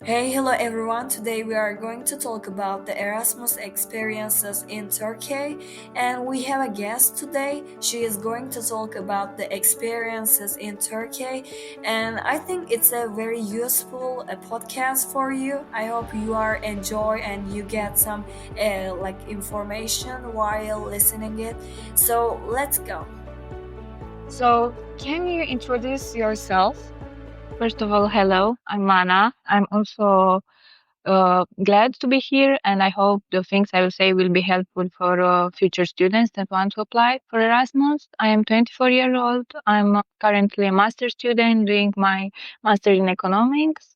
Hey, hello everyone. Today we are going to talk about the Erasmus experiences in Turkey, and we have a guest today. She is going to talk about the experiences in Turkey, and I think it's a very useful podcast for you. I hope you are enjoy and you get some information while listening it. So let's go. So, can you introduce yourself? First of all, hello, I'm Mana. I'm also glad to be here, and I hope the things I will say will be helpful for future students that want to apply for Erasmus. I am 24 years old. I'm currently a master student doing my master in economics.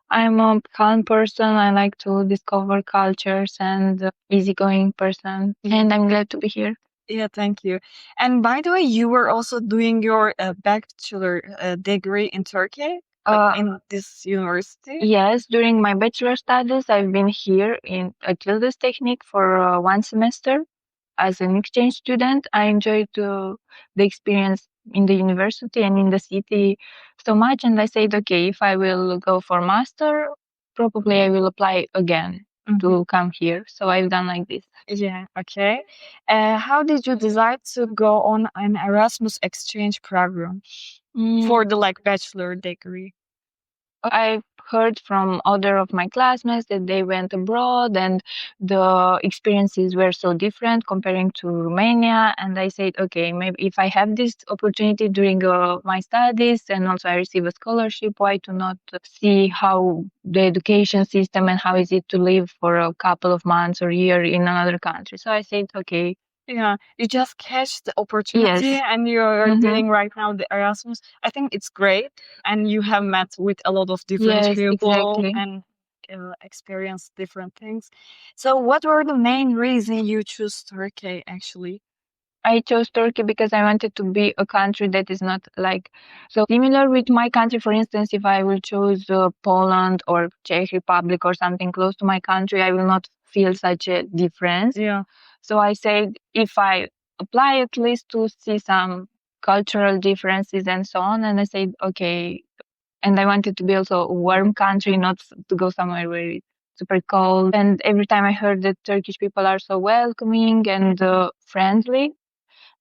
I'm a calm person. I like to discover cultures and easygoing person, and I'm glad to be here. Yeah, thank you. And by the way, you were also doing your bachelor degree in Turkey, in this university. Yes, during my bachelor studies, I've been here in Tildes Technique for 1 semester as an exchange student. I enjoyed the experience in the university and in the city so much, and I said, okay, if I will go for master, probably I will apply again to come here. So I've done like this. Yeah, okay. How did you decide to go on an Erasmus exchange program for the bachelor degree? I've heard from other of my classmates that they went abroad and the experiences were so different comparing to Romania. And I said, okay, maybe if I have this opportunity during my studies and also I receive a scholarship, why to not see how the education system and how is it to live for a couple of months or year in another country. So I said, okay. Yeah, you just catch the opportunity and you're doing right now the Erasmus. I think it's great. And you have met with a lot of different people and experienced different things. So what were the main reason you chose Turkey actually? I chose Turkey because I wanted to be a country that is not like so similar with my country. For instance, if I will choose Poland or Czech Republic or something close to my country, I will not feel such a difference. Yeah. So I said if I apply at least to see some cultural differences and so on, and I said okay. And I wanted to be also a warm country, not to go somewhere where it's super cold. And every time I heard that Turkish people are so welcoming and friendly,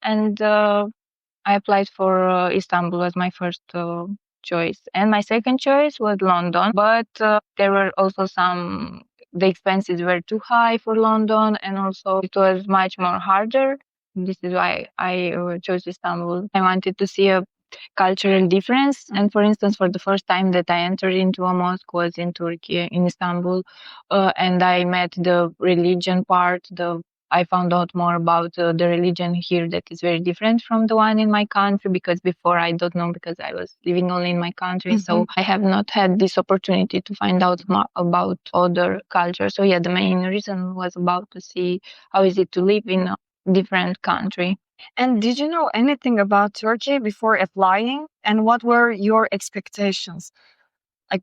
and I applied for Istanbul as my first choice, and my second choice was London. But there were also the expenses were too high for London, and also it was much more harder. This is why I chose Istanbul. I wanted to see a cultural difference, and for instance, for the first time that I entered into a mosque was in Turkey, in Istanbul, and I met the religion part, I found out more about the religion here that is very different from the one in my country, because before I don't know, because I was living only in my country. So I have not had this opportunity to find out more about other cultures. So yeah, the main reason was about to see how is it to live in a different country. And did you know anything about Turkey before applying? And what were your expectations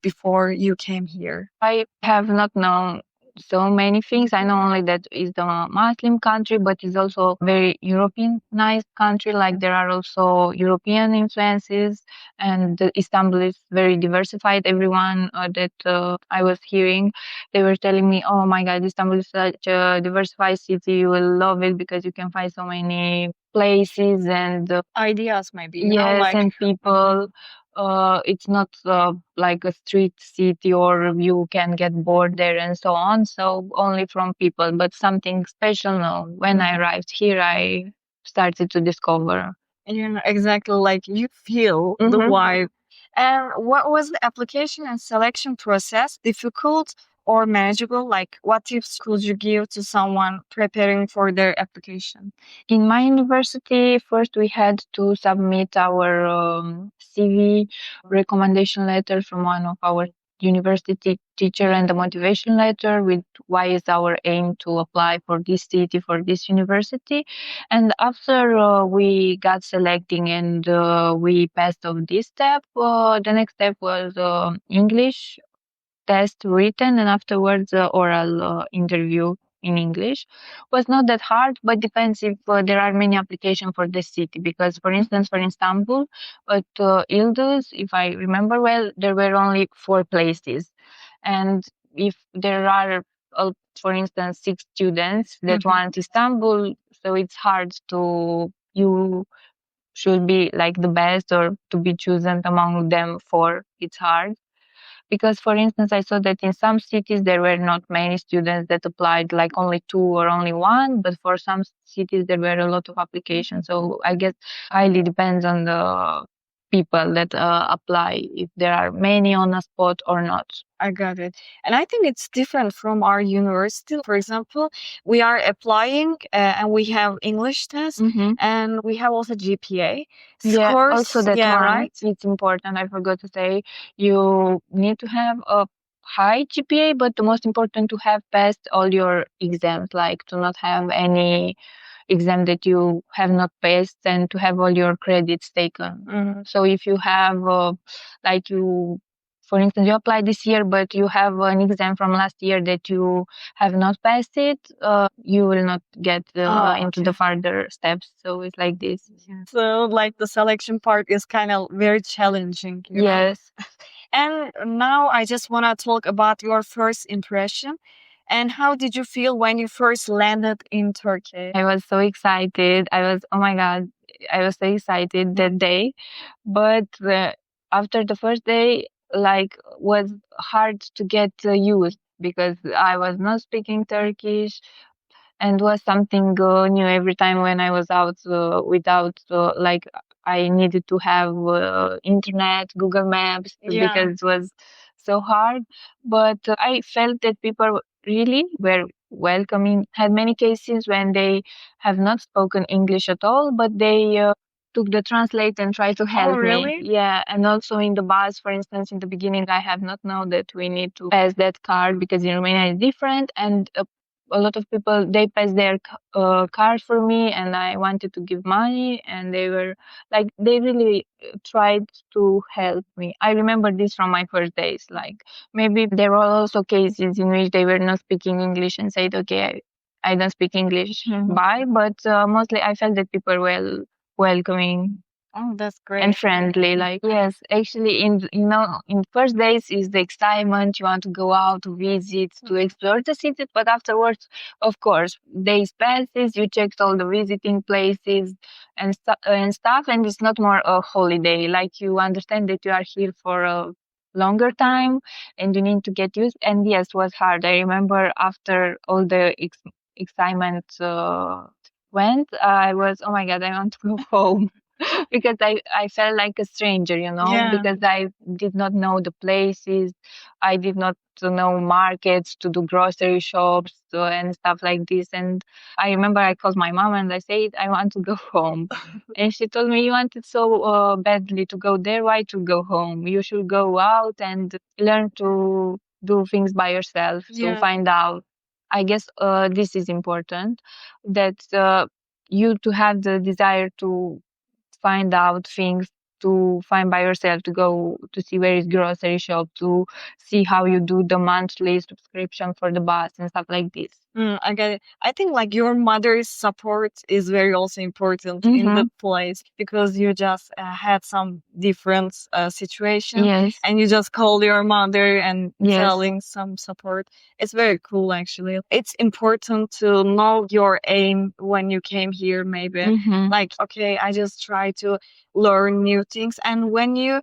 before you came here? I have not known so many things. I know only that it's a Muslim country, but it's also a very Europeanized country. Like there are also European influences, and Istanbul is very diversified. Everyone that I was hearing, they were telling me, "Oh my God, Istanbul is such a diversified city. You will love it because you can find so many places and ideas, maybe. Yes, and people." It's not like a street city or you can get bored there and so on. So only from people, but something special. No, when I arrived here, I started to discover. Yeah, exactly. Like you feel the vibe. And what was the application and selection process? Difficult or manageable? Like what tips could you give to someone preparing for their application? In my university, first we had to submit our CV, recommendation letter from one of our university teacher, and the motivation letter with why is our aim to apply for this city, for this university. And after we got selecting and we passed of this step, the next step was English test written, and afterwards oral interview in English. Was not that hard, but depends if there are many applications for the city. Because, for instance, for Istanbul, at Yıldız, if I remember well, there were only 4 places. And if there are, for instance, 6 students that want Istanbul, so it's hard to, you should be like the best or to be chosen among them four. It's hard. Because, for instance, I saw that in some cities there were not many students that applied, like only 2 or only 1, but for some cities there were a lot of applications. So I guess highly depends on the people that apply, if there are many on a spot or not. I got it. And I think it's different from our university. For example, we are applying and we have English test and we have also GPA Yeah, scores. also that Yeah, one, right? it's important. I forgot to say, you need to have a high GPA, but the most important to have passed all your exams, like to not have any exam that you have not passed and to have all your credits taken. So if you have, like you, for instance, you applied this year, but you have an exam from last year that you have not passed it, you will not get into the further steps. So it's like this. So like the selection part is kind of very challenging. Yes. And now I just want to talk about your first impression. And how did you feel when you first landed in Turkey? I was so excited. Oh my God, I was so excited that day. But after the first day, like, was hard to get used because I was not speaking Turkish and was something new every time when I was out without like I needed to have internet, Google Maps because it was so hard. But I felt that people really were welcoming. Had many cases when they have not spoken English at all, but they took the translate and tried to help really? me. Yeah, and also in the bus, for instance, in the beginning, I have not known that we need to pass that card because in Romania it's different, and a lot of people they passed their card for me, and I wanted to give money, and they were like they really tried to help me. I remember this from my first days. Like maybe there were also cases in which they were not speaking English and said, "Okay, I don't speak English, bye." But mostly I felt that people were welcoming. Oh, that's great. And friendly, like yes, actually, in first days is the excitement. You want to go out to visit, to explore the city, but afterwards, of course, days passes. You checked all the visiting places and stuff, and it's not more a holiday. Like you understand that you are here for a longer time, and you need to get used. And yes, it was hard. I remember after all the excitement went, I was, oh my God, I want to go home. Because I felt like a stranger, because I did not know the places. I did not know markets to do grocery shops and stuff like this. And I remember I called my mom and I said, I want to go home. And she told me, you wanted so badly to go there. Why to go home? You should go out and learn to do things by yourself to find out. I guess this is important, that you to have the desire to find out things, to find by yourself, to go to see where is grocery shop, to see how you do the monthly subscription for the bus and stuff like this. I get it. I think like your mother's support is very also important in the place because you just had some different situation. Yes. And you just call your mother and telling some support. It's very cool actually. It's important to know your aim when you came here maybe. Like, okay, I just try to learn new things. And when you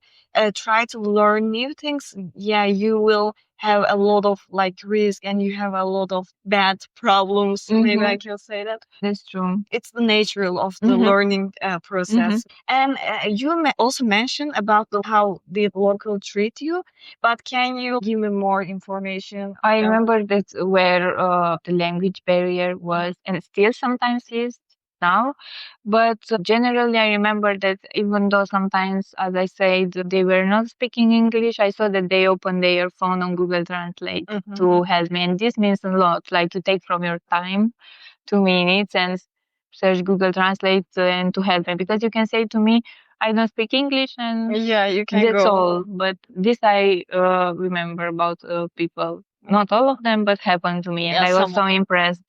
try to learn new things, you will have a lot of like risk and you have a lot of bad problems. Maybe I can say that. That's true. It's the nature of the learning process. And you also mentioned about how the local treat you, but can you give me more information? I remember that's where the language barrier was and still sometimes is now. But generally, I remember that even though sometimes, as I said, they were not speaking English, I saw that they opened their phone on Google Translate to help me. And this means a lot, like to take from your time 2 minutes and search Google Translate and to help me. Because you can say to me, I don't speak English, and you can that's go. all. But this I remember about people. Not all of them, but happened to me. And I was so impressed.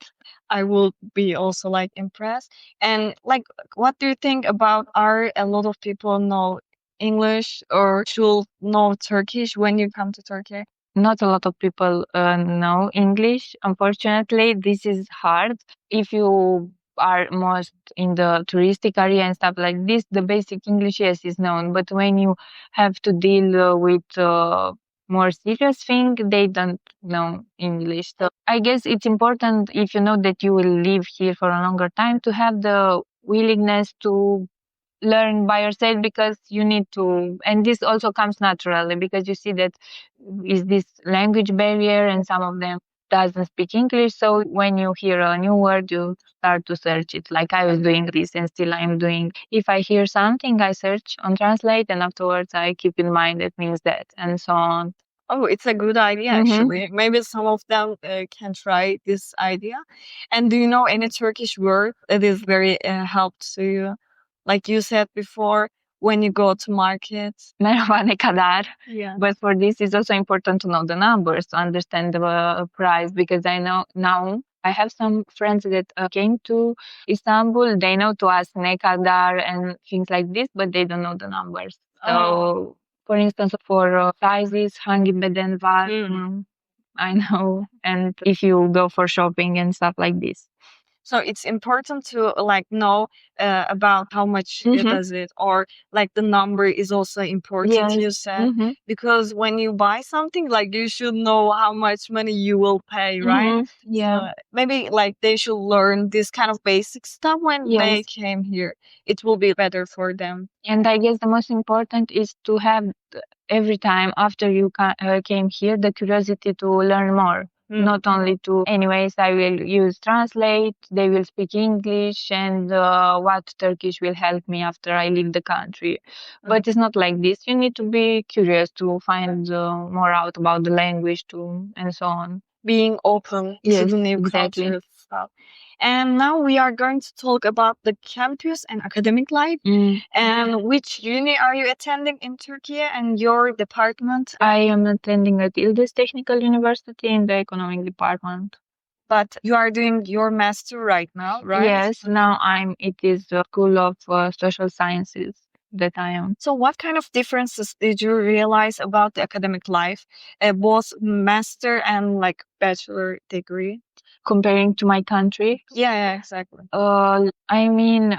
I will be also like impressed. And like, what do you think about are a lot of people know English or should know Turkish when you come to Turkey? not a lot of people know English. Unfortunately, this is hard. If you are most in the touristic area and stuff like this, the basic English, yes, is known. But when you have to deal with more serious thing, they don't know English. So I guess it's important, if you know that you will live here for a longer time, to have the willingness to learn by yourself, because you need to, and this also comes naturally because you see that is this language barrier and some of them doesn't speak English. So when you hear a new word, you start to search it, like I was doing this and still I'm doing. If I hear something, I search on Translate and afterwards I keep in mind it means that, and so on. Oh, it's a good idea, actually. Maybe some of them can try this idea. And do you know any Turkish word that is very helped to you? Like you said before, when you go to markets. Merhaba ne kadar. Yeah. But for this, it's also important to know the numbers, to understand the price, because I know now I have some friends that came to Istanbul. They know to ask ne kadar and things like this, but they don't know the numbers. So, for instance, for sizes, hangi beden var, I know. And if you go for shopping and stuff like this. So it's important to like know about how much does it, or like the number is also important. Yes. You said because when you buy something, like you should know how much money you will pay, right? Yeah. So maybe like they should learn this kind of basic stuff when they came here. It will be better for them. And I guess the most important is to have every time after you came here the curiosity to learn more. Not only to, anyways, I will use Translate, they will speak English, and what Turkish will help me after I leave the country. But it's not like this. You need to be curious to find more out about the language too, and so on. Being open to the new culture stuff. And now we are going to talk about the campus and academic life. And which uni are you attending in Turkey and your department? I am attending at Yıldız Technical University in the economic department. But you are doing your master right now, right? Yes, now it is the School of Social Sciences that I am. So what kind of differences did you realize about the academic life, both master and like bachelor degree? Comparing to my country? Yeah, exactly. I mean,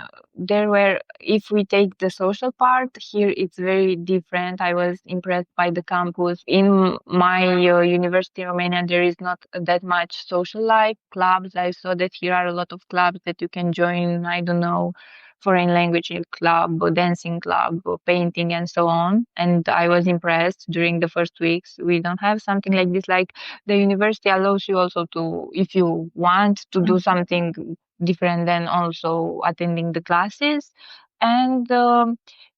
if we take the social part, here it's very different. I was impressed by the campus. In my university in Romania, there is not that much social life, clubs. I saw that here are a lot of clubs that you can join, I don't know, foreign language club, dancing club, painting, and so on. And I was impressed during the first weeks. We don't have something like this. Like the university allows you also to, if you want to do something different than also attending the classes. And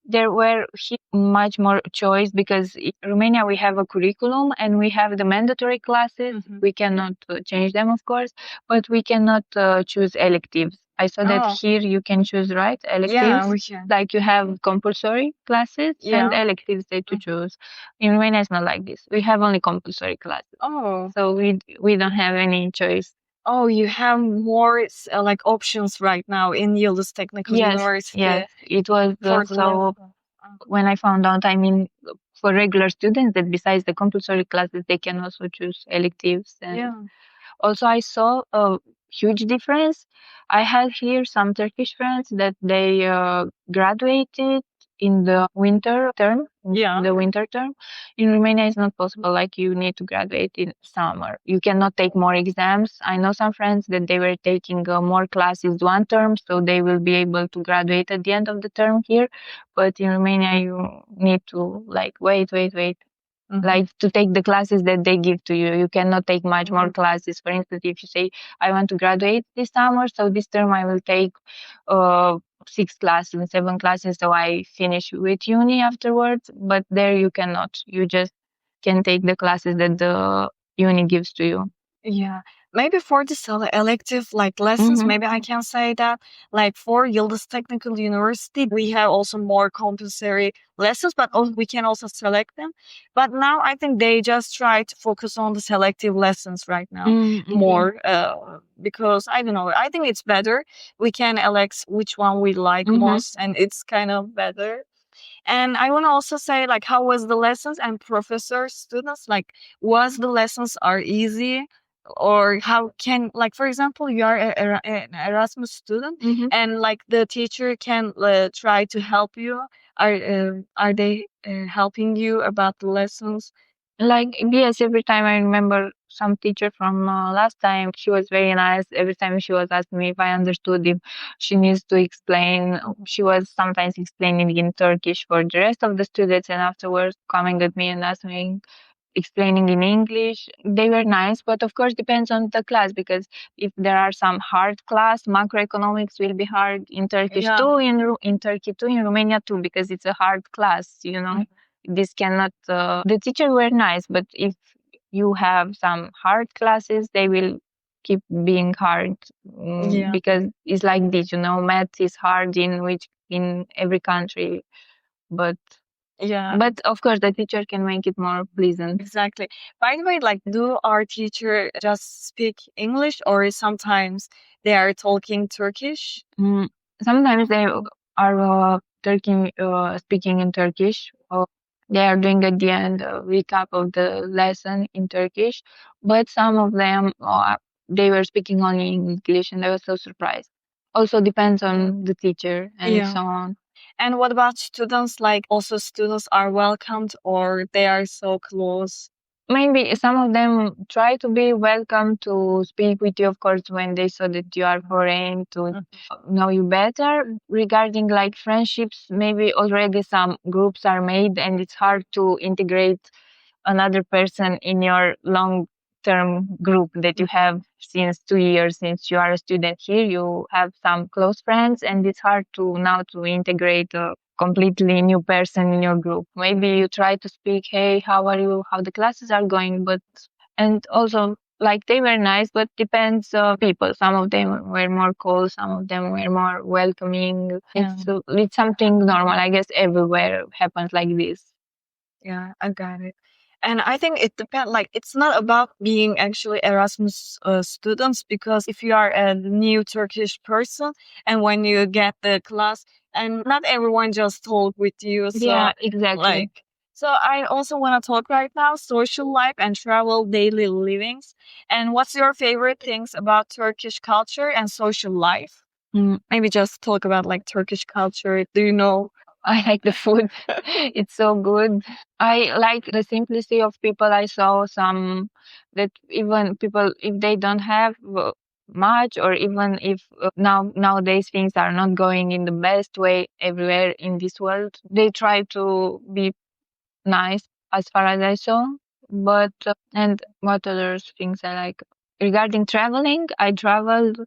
there were much more choice, because in Romania we have a curriculum and we have the mandatory classes. We cannot change them, of course, but we cannot choose electives. I saw that here you can choose, right? Electives. Yeah, we can. Like you have compulsory classes and electives that you choose. In Romania, it's not like this. We have only compulsory classes. Oh. So we don't have any choice. Oh, you have more like options right now in Yıldız Technical University. Yes, it was so. When I found out, I mean, for regular students, that besides the compulsory classes, they can also choose electives. And also, I saw a huge difference. I had here some Turkish friends that they graduated in the winter term. The winter term. In Romania, it's not possible. Like, you need to graduate in summer. You cannot take more exams. I know some friends that they were taking more classes one term, so they will be able to graduate at the end of the term here. But in Romania, you need to like wait. Like to take the classes that they give to you. You cannot take much more classes. For instance, if you say, I want to graduate this summer, so this term I will take 6 classes and 7 classes, so I finish with uni afterwards. But there you cannot. You just can take the classes that the uni gives to you. Yeah. Maybe for the elective like lessons, maybe I can say that like for Yıldız Technical University, we have also more compulsory lessons, but we can also select them. But now I think they just try to focus on the selective lessons right now more because I don't know. I think it's better. We can elect which one we like most, and it's kind of better. And I want to also say, like, how was the lessons and professors, students, like, was the lessons are easy? Or how can, like, for example, you are an Erasmus student, and like the teacher can try to help you. Are they helping you about the lessons? Like, yes, every time I remember some teacher from last time, she was very nice. Every time she was asking me if I understood, if she needs to explain, she was sometimes explaining in Turkish for the rest of the students, and afterwards coming at me and asking, explaining in English. They were nice, but of course depends on the class, because if there are some hard class, macroeconomics will be hard in Turkish too, in Turkey too, in Romania too, because it's a hard class, you know. This cannot. The teachers were nice, but if you have some hard classes, they will keep being hard, because it's like this, you know. Math is hard in every country, but but of course the teacher can make it more pleasant. Exactly. By the way, like, do our teacher just speak English, or sometimes they are talking Turkish? Sometimes they are speaking in Turkish. They are doing at the end a recap of the lesson in Turkish, but some of them they were speaking only in English, and I was so surprised. Also depends on the teacher and so on. And what about students? Like, also students are welcomed, or they are so close? Maybe some of them try to be welcome to speak with you, of course, when they saw that you are foreign, to know you better. Regarding like friendships, maybe already some groups are made, and it's hard to integrate another person in your long term group that you have since 2 years. Since you are a student here, you have some close friends, and it's hard to now to integrate a completely new person in your group. Maybe you try to speak, hey, how are you, how the classes are going, but and also like they were nice, but depends people. Some of them were more cold, some of them were more welcoming. It's something normal, I guess. Everywhere happens like this. Yeah, I got it. And I think it depends, like, it's not about being actually Erasmus students, because if you are a new Turkish person and when you get the class, and not everyone just talk with you. So, Yeah, exactly. like, so I also want to talk right now social life and travel daily livings. And what's your favorite things about Turkish culture and social life? Maybe just talk about like Turkish culture. Do you know? I like the food. It's so good. I like the simplicity of people. I saw some that even people, if they don't have much, or even if nowadays things are not going in the best way everywhere in this world, they try to be nice, as far as I saw. But and what other things I like? Regarding traveling, I traveled,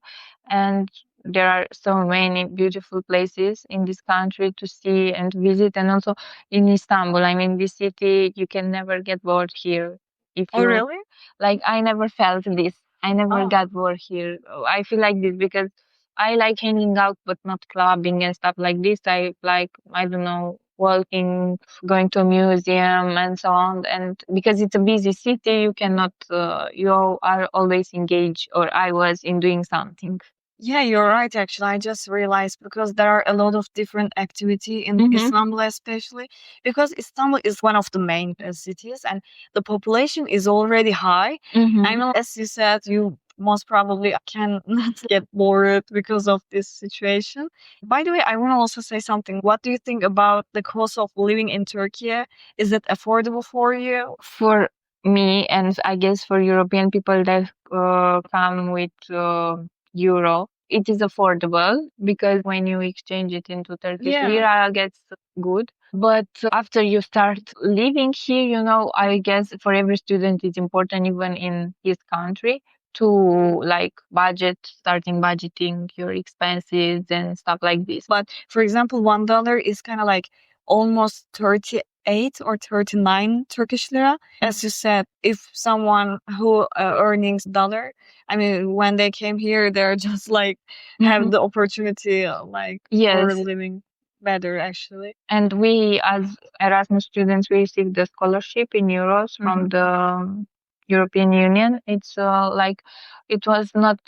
and there are so many beautiful places in this country to see and visit, and also in Istanbul. I mean, this city, you can never get bored here. If Oh, you really? like, I never felt this. I never got bored here. I feel like this because I like hanging out, but not clubbing and stuff like this. I like, I don't know, walking, going to a museum and so on. And because it's a busy city, you cannot, you are always engaged, or I was in doing something. Yeah, you're right. Actually, I just realized, because there are a lot of different activity in Istanbul, especially because Istanbul is one of the main cities, and the population is already high. I know, as you said, you most probably cannot get bored because of this situation. By the way, I want to also say something. What do you think about the cost of living in Turkey? Is it affordable for you? For me, and I guess for European people that come with euro, it is affordable, because when you exchange it into Turkish lira, gets good. But after you start living here, you know, I guess for every student it's important, even in his country, to like starting budgeting your expenses and stuff like this. But for example, $1 is kind of like almost 38 or 39 Turkish lira. As you said, if someone who earnings dollar, I mean, when they came here, they're just like have the opportunity like for living better, actually. And we, as Erasmus students, we receive the scholarship in euros from the European Union. It's like, it was not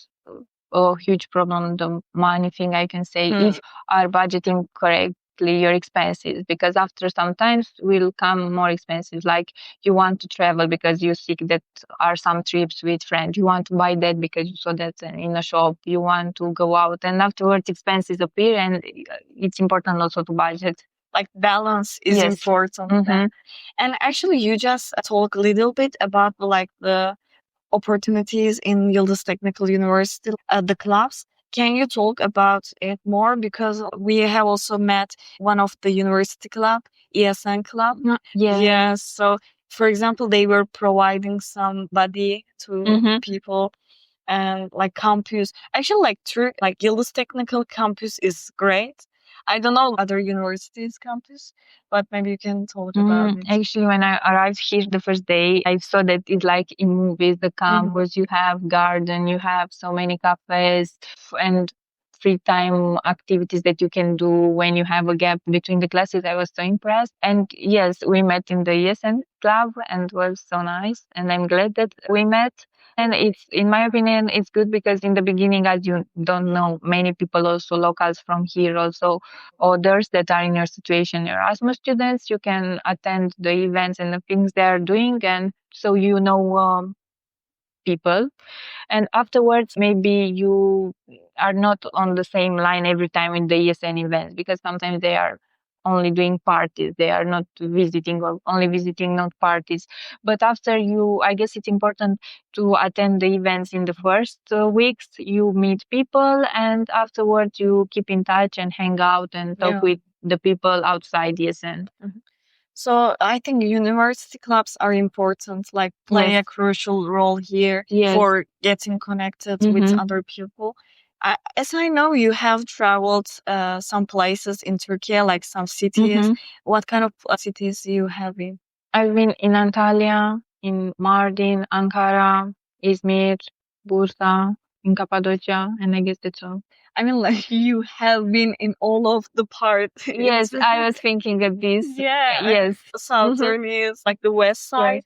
a huge problem, the money thing, I can say, if our budgeting correct. directly your expenses, because after sometimes will come more expenses, like you want to travel because you see that are some trips with friends, you want to buy that because you saw that in a shop, you want to go out, and afterwards expenses appear, and it's important also to budget. Like balance is important. And actually, you just talk a little bit about like the opportunities in Yıldız Technical University, the clubs. Can you talk about it more? Because we have also met one of the university club, ESN club. Yes. So, for example, they were providing somebody to people and like campus. Actually, like like Yıldız Technical campus is great. I don't know other universities campus, but maybe you can talk about it. Actually, when I arrived here the first day, I saw that it's like in movies, the campus, you have garden, you have so many cafes and free time activities that you can do when you have a gap between the classes. I was so impressed. And yes, we met in the ESN club and it was so nice. And I'm glad that we met. And it's, in my opinion, it's good because in the beginning, as you don't know, many people also locals from here, also others that are in your situation, Erasmus students, you can attend the events and the things they are doing. And so you know people. And afterwards, maybe you are not on the same line every time in the ESN events, because sometimes they are only doing parties, they are not visiting, or only visiting, not parties. But after you, I guess it's important to attend the events in the first weeks, you meet people, and afterwards you keep in touch and hang out and talk with the people outside ESN. So I think university clubs are important, like play a crucial role here for getting connected with other people. As I know, you have traveled some places in Turkey, like some cities. What kind of cities you have been? I've been in Antalya, in Mardin, Ankara, Izmir, Bursa, in Cappadocia, and I guess that's all. I mean, like you have been in all of the parts. Yes, I was thinking of this. Yes. Southern is like the west side.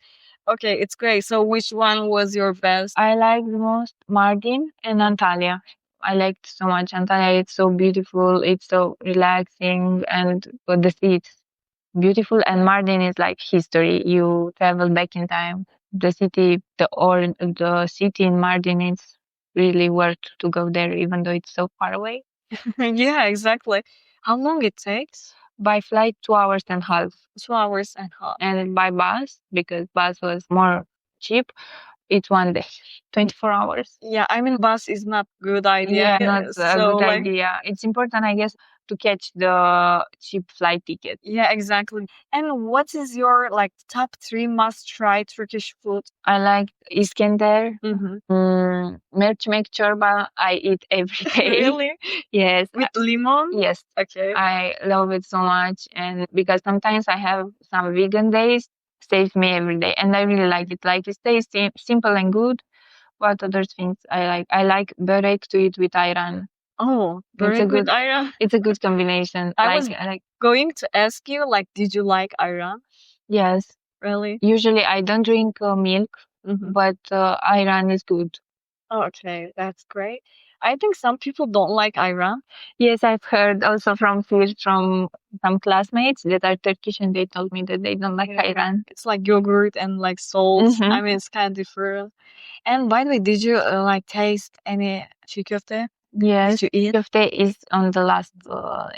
Okay, it's great. So which one was your best? I like the most Mardin and Antalya. I liked so much Antalya. It's so beautiful. It's so relaxing, and the sea it's beautiful. And Mardin is like history. You travel back in time. The city, the city in Mardin is really worth to go there, even though it's so far away. Yeah, exactly. How long it takes? By flight, 2 hours and a half. 2 hours and a half. And by bus, because bus was more cheap, it's 1 day, 24 hours. Yeah, I mean, bus is not good idea. Yeah, not a good idea. It's important, I guess, to catch the cheap flight ticket. Yeah, exactly. And what is your like top 3 must try Turkish food? I like Iskender, mercimek çorba. I eat every day. Really? Yes. With lemon? Yes. Okay. I love it so much, and because sometimes I have some vegan days, saves me every day, and I really like it. Like it stays simple and good. What other things I like? I like börek to eat with ayran. Oh, börek with ayran. It's a good combination. I was going to ask you, like, did you like ayran? Yes. Really? Usually I don't drink milk, but ayran is good. Okay, that's great. I think some people don't like ayran. Yes, I've heard also from some classmates that are Turkish, and they told me that they don't like ayran. It's like yogurt and like salt. I mean, it's kind of different. And by the way, did you like taste any çiğ köfte? Yes, did you eat? Köfte is on the last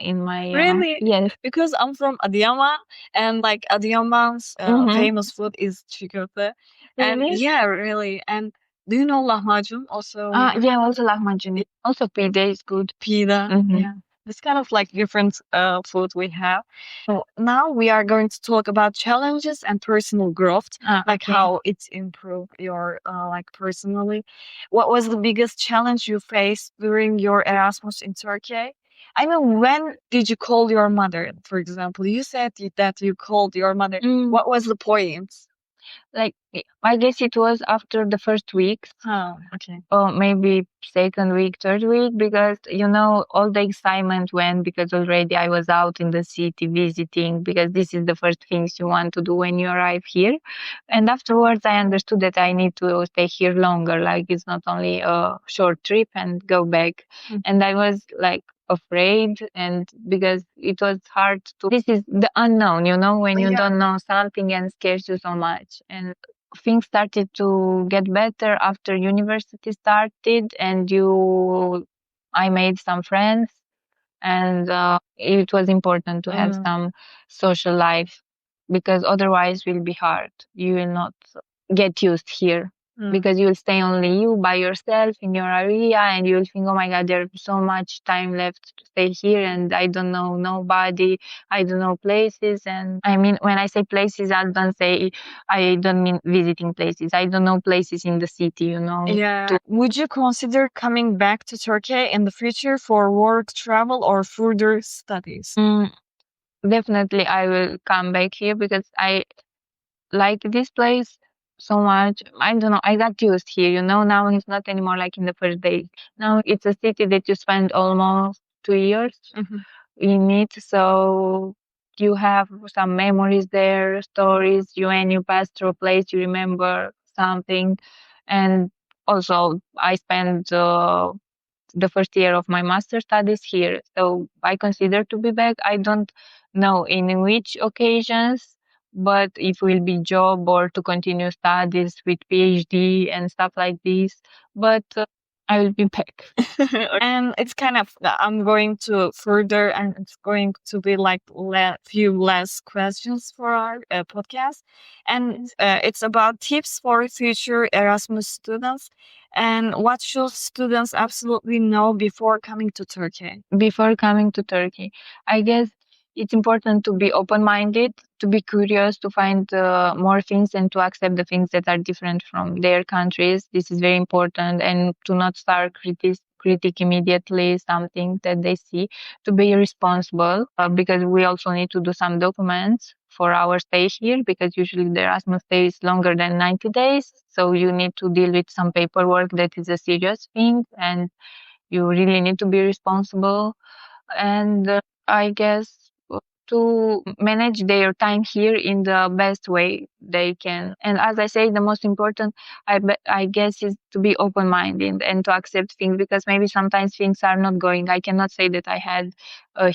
in my Really? Yes, Because I'm from Adıyaman, and like Adıyaman's famous food is çiğ köfte. And Really? yeah, really. And do you know lahmacun also? Yeah, also lahmacun. Also pide is good. Pida. Yeah. This kind of like different food we have. So now we are going to talk about challenges and personal growth, like how it's improved your like personally. What was the biggest challenge you faced during your Erasmus in Turkey? I mean, when did you call your mother, for example? You said that you called your mother. What was the point? Like, I guess it was after the first week. Oh, okay. Or maybe second week, third week, because all the excitement went, because already I was out in the city visiting, because this is the first things you want to do when you arrive here. And afterwards I understood that I need to stay here longer, like it's not only a short trip and go back. And I was like, afraid, and because it was hard to, this is the unknown, you know, when you don't know something and scares you so much. And things started to get better after university started, and I made some friends, and it was important to have some social life, because otherwise will be hard. You will not get used here, because you will stay only you by yourself in your area, and you will think, oh my god, there's so much time left to stay here, and I don't know nobody, I don't know places. And I mean, when I say places, I don't mean visiting places, I don't know places in the city, you know. Yeah. Would you consider coming back to Turkey in the future for work, travel, or further studies? Definitely I will come back here, because I like this place so much. I don't know, I got used here, you know. Now it's not anymore like in the first days. Now it's a city that you spend almost 2 years in it, so you have some memories there, stories. When you pass through a place, you remember something. And also I spent the first year of my master studies here. So I consider to be back. I don't know in which occasions, but if it will be job or to continue studies with PhD and stuff like this. But I will be back. And it's kind of, I'm going to further, and it's going to be like few less questions for our podcast. And it's about tips for future Erasmus students. And what should students absolutely know before coming to Turkey? Before coming to Turkey, I guess it's important to be open-minded, to be curious, to find more things, and to accept the things that are different from their countries. This is very important, and to not start critic immediately something that they see. To be responsible, because we also need to do some documents for our stay here, because usually the Erasmus stay is longer than 90 days. So you need to deal with some paperwork that is a serious thing, and you really need to be responsible. And I guess to manage their time here in the best way they can. And as I say, the most important, I guess, is to be open-minded and to accept things, because maybe sometimes things are not going. I cannot say that I had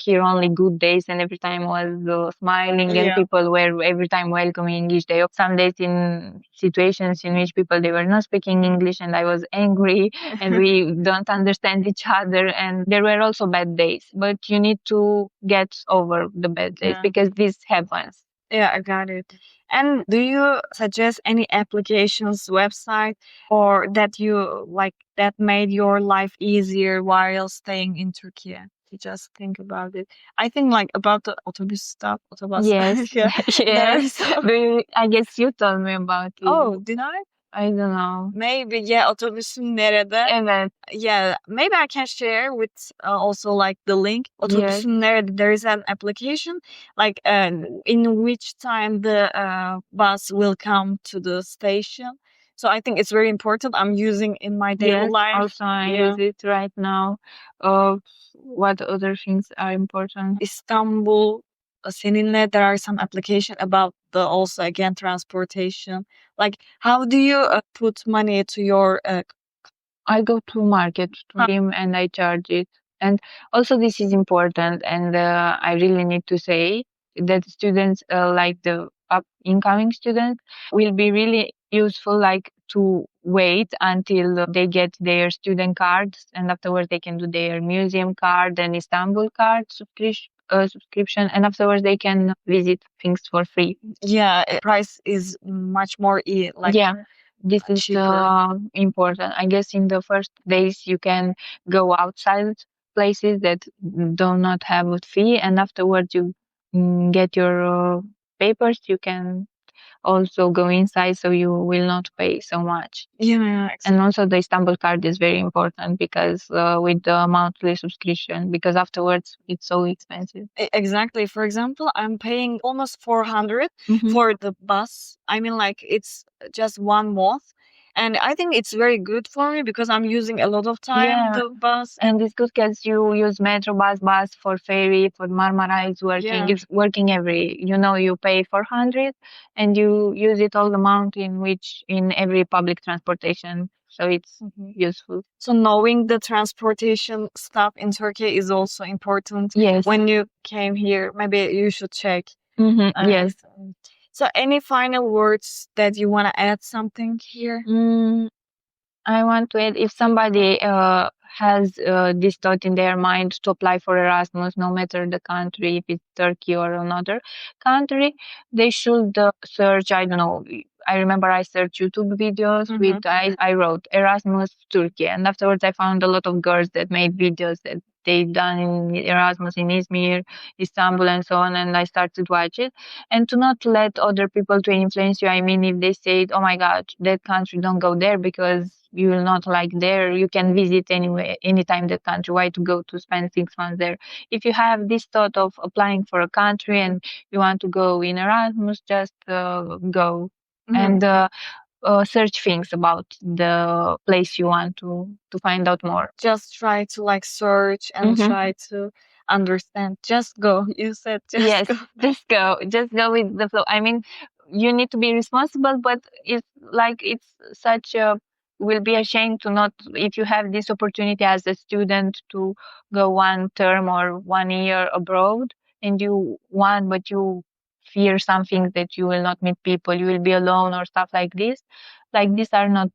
here only good days and every time was smiling and people were every time welcoming English. There were some days in situations in which people, they were not speaking English, and I was angry and we don't understand each other, and there were also bad days. But you need to get over the bad days, because this happens. Yeah, I got it. And do you suggest any applications, website, or that you like that made your life easier while staying in Turkey? You just think about it. I think like about the autobus stuff, autobus. Yes, Yeah. yes. I guess you told me about it. Oh, did I? I don't know. Maybe, yeah, otobüsün nerede? Evet. Yeah, maybe I can share with also like the link. Yes. Otobüsün nerede? There is an application like in which time the bus will come to the station. So I think it's very important. I'm using in my daily Yes, life. also I Yeah. use it right now. What other things are important? İstanbul, seninle there are some application about the also again transportation. Like how do you put money to your I go to market to him and I charge it. And also this is important, and I really need to say that students like the incoming students will be really useful, like to wait until they get their student cards, and afterwards they can do their museum card and Istanbul card subscription, and afterwards they can visit things for free. Yeah, price is much more like Yeah, this is cheaper. important. I guess in the first days you can go outside places that do not have a fee, and afterwards you get your papers. You can also go inside, so you will not pay so much. Yeah, exactly. And also the Istanbul card is very important, because with the monthly subscription, because afterwards it's so expensive. Exactly. For example, I'm paying almost 400 for the bus. I mean, like it's just 1 month. And I think it's very good for me because I'm using a lot of time the bus. And it's good because you use metro, bus for ferry, for Marmara. It's working. Yeah. It's working you pay 400 and you use it all the month in every public transportation So it's useful. So knowing the transportation stuff in Turkey is also important. Yes. When you came here, maybe you should check. Yes. So any final words that you want to add something here? I want to add, if somebody has this thought in their mind to apply for Erasmus, no matter the country, if it's Turkey or another country, they should search, I don't know, I remember I searched YouTube videos with, I wrote Erasmus Turkey, and afterwards I found a lot of girls that made videos that they've done in Erasmus in Izmir, Istanbul, and so on, and I started to watch it. And to not let other people to influence you. I mean, if they say, oh my God, that country, don't go there because you will not like there, you can visit anyway, anytime that country. Why to go to spend 6 months there? If you have this thought of applying for a country and you want to go in Erasmus, just go and search things about the place you want to find out more. Just try to like search and try to understand. Just go. You said just go. Just go with the flow. I mean, you need to be responsible, but it's such a, will be a shame to not, if you have this opportunity as a student to go 1 term or 1 year abroad and you want, but you fear something that you will not meet people, you will be alone or stuff like this. Like these are not,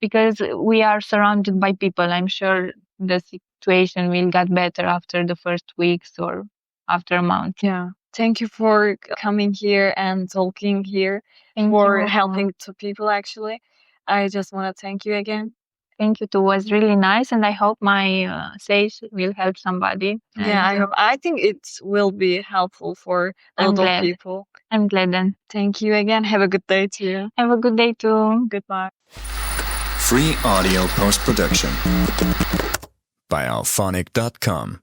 because we are surrounded by people. I'm sure the situation will get better after the first weeks or after a month. Yeah. Thank you for coming here and talking here, for helping to people actually. I just want to thank you again. Thank you too. It was really nice, and I hope my says will help somebody. Yeah, I hope. I think it will be helpful for a lot of people. I'm glad then. Thank you again. Have a good day too. Have a good day too. Goodbye. Free audio post-production by alphonic.com.